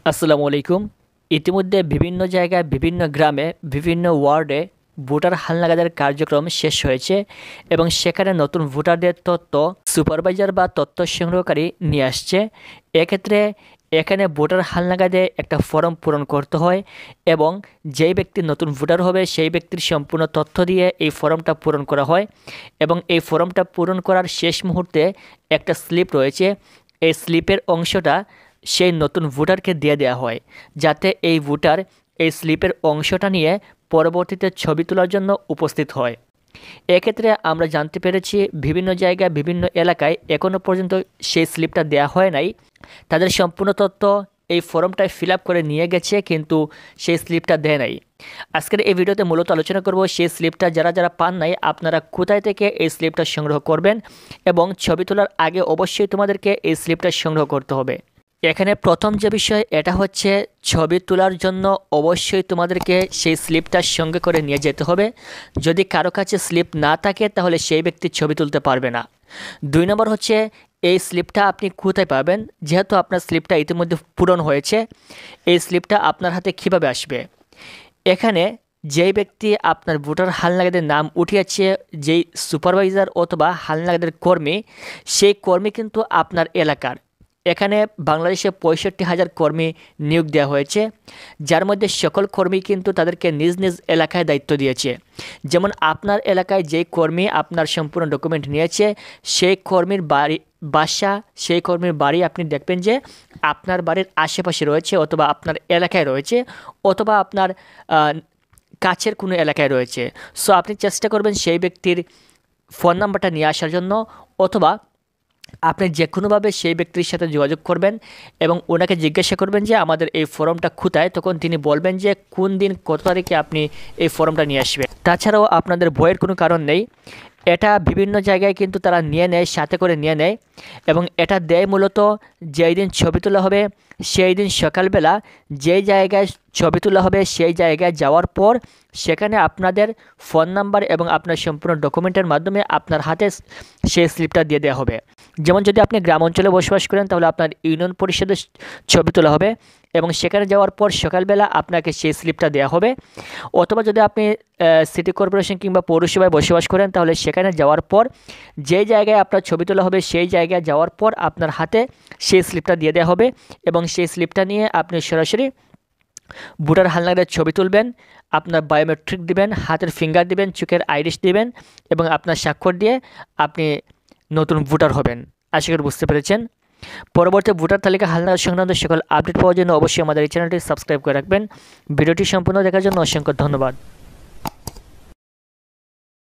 আসসালামু আলাইকুম। ইতিমধ্যে বিভিন্ন জায়গায় বিভিন্ন গ্রামে বিভিন্ন ওয়ার্ডে ভোটার হালনাগাদের কার্যক্রম শেষ হয়েছে এবং সেখানে নতুন ভোটারদের তথ্য সুপারভাইজার বা তথ্য সংগ্রহকারী নিয়ে আসছে। এক্ষেত্রে এখানে ভোটার হালনাগাদে একটা ফর্ম পূরণ করতে হয় এবং যেই ব্যক্তি নতুন ভোটার হবে সেই ব্যক্তির সম্পূর্ণ তথ্য দিয়ে এই ফর্মটা পূরণ করা হয় এবং এই ফর্মটা পূরণ করার শেষ মুহূর্তে একটা স্লিপ রয়েছে। এই স্লিপের অংশটা সেই নতুন ভোটারকে দিয়ে দেওয়া হয়, যাতে এই ভোটার এই স্লিপের অংশটা নিয়ে পরবর্তীতে ছবি তোলার জন্য উপস্থিত হয়। এক্ষেত্রে আমরা জানতে পেরেছি বিভিন্ন জায়গায় বিভিন্ন এলাকায় এখনও পর্যন্ত সেই স্লিপটা দেওয়া হয় নাই। তাদের সম্পূর্ণ তথ্য এই ফর্মটায় ফিল আপ করে নিয়ে গেছে, কিন্তু সেই স্লিপটা দেয় নাই। আজকের এই ভিডিওতে মূলত আলোচনা করব সেই স্লিপটা যারা যারা পান নাই আপনারা কোথায় থেকে এই স্লিপটা সংগ্রহ করবেন এবং ছবি তোলার আগে অবশ্যই তোমাদেরকে এই স্লিপটা সংগ্রহ করতে হবে। এখানে প্রথম যে বিষয় এটা হচ্ছে, ছবি তোলার জন্য অবশ্যই তোমাদেরকে সেই স্লিপটার সঙ্গে করে নিয়ে যেতে হবে। যদি কারো কাছে স্লিপ না থাকে তাহলে সেই ব্যক্তি ছবি তুলতে পারবে না। 2 নম্বর হচ্ছে, এই স্লিপটা আপনি কোথায় পাবেন? যেহেতু আপনার স্লিপটা ইতিমধ্যে পূরণ হয়েছে, এই স্লিপটা আপনার হাতে কীভাবে আসবে? এখানে যেই ব্যক্তি আপনার ভোটার হালনাগাদের নাম উঠিয়েছে, যেই সুপারভাইজার অথবা হালনাগাদের কর্মী, সেই কর্মী কিন্তু আপনার এলাকার। এখানে বাংলাদেশে 65,000 কর্মী নিয়োগ দেওয়া হয়েছে, যার মধ্যে সকল কর্মী কিন্তু তাদেরকে নিজ নিজ এলাকায় দায়িত্ব দিয়েছে। যেমন আপনার এলাকায় যেই কর্মী আপনার সম্পূর্ণ ডকুমেন্ট নিয়েছে, সেই কর্মীর বাসা, সেই কর্মীর বাড়ি আপনি দেখবেন যে আপনার বাড়ির আশেপাশে রয়েছে অথবা আপনার এলাকায় রয়েছে অথবা আপনার কাছের কোনো এলাকায় রয়েছে। সো আপনি চেষ্টা করবেন সেই ব্যক্তির ফোন নাম্বারটা নিয়ে আসার জন্য, অথবা আপনি যে কোনোভাবে সেই ব্যক্তির সাথে যোগাযোগ করবেন এবং ওনাকে জিজ্ঞাসা করবেন যে আমাদের এই ফর্মটা কোথায়। তখন তিনি বলবেন যে কোন দিন কত তারিখে আপনি এই ফর্মটা নিয়ে আসবেন। তাছাড়াও আপনাদের ভয়ের কোনো কারণ নেই, এটা বিভিন্ন জায়গায় কিন্তু তারা নিয়ে নেয়, সাথে করে নিয়ে নেয় এবং এটা দেয় মূলত যেই দিন ছবি তোলা হবে সেই দিন সকালবেলা যেই জায়গায় ছবি তোলা হবে সেই জায়গায় যাওয়ার পর সেখানে আপনাদের ফোন নাম্বার এবং আপনার সম্পূর্ণ ডকুমেন্টের মাধ্যমে আপনার হাতে সেই স্লিপটা দিয়ে দেওয়া হবে। যেমন যদি আপনি গ্রাম অঞ্চলে বসবাস করেন তাহলে আপনার ইউনিয়ন পরিষদের ছবি তোলা হবে এবং সেখানে যাওয়ার পর সকালবেলা আপনাকে সেই স্লিপটা দেওয়া হবে। অথবা যদি আপনি সিটি কর্পোরেশন কিংবা পৌরসভায় বসবাস করেন তাহলে সেখানে যাওয়ার পর যে জায়গায় আপনার ছবি তোলা হবে সেই জায়গায় যাওয়ার পর আপনার হাতে সেই স্লিপটা দিয়ে দেওয়া হবে এবং সেই স্লিপটা নিয়ে আপনি সরাসরি ভোটার হালনাগাদের ছবি তুলবেন, আপনার বায়োমেট্রিক দিবেন, হাতের ফিঙ্গার দিবেন, চোখের আইরিশ দিবেন এবং আপনার স্বাক্ষর দিয়ে আপনি নতুন ভোটার হবেন। আশা করি বুঝতে পেরেছেন। পরবর্তী ভোটার তালিকা হালনাগাদ সংক্রান্ত সকল আপডেট পাওয়ার জন্য অবশ্যই আমাদের এই চ্যানেলটি সাবস্ক্রাইব করে রাখবেন। ভিডিওটি সম্পূর্ণ দেখার জন্য অসংখ্য ধন্যবাদ।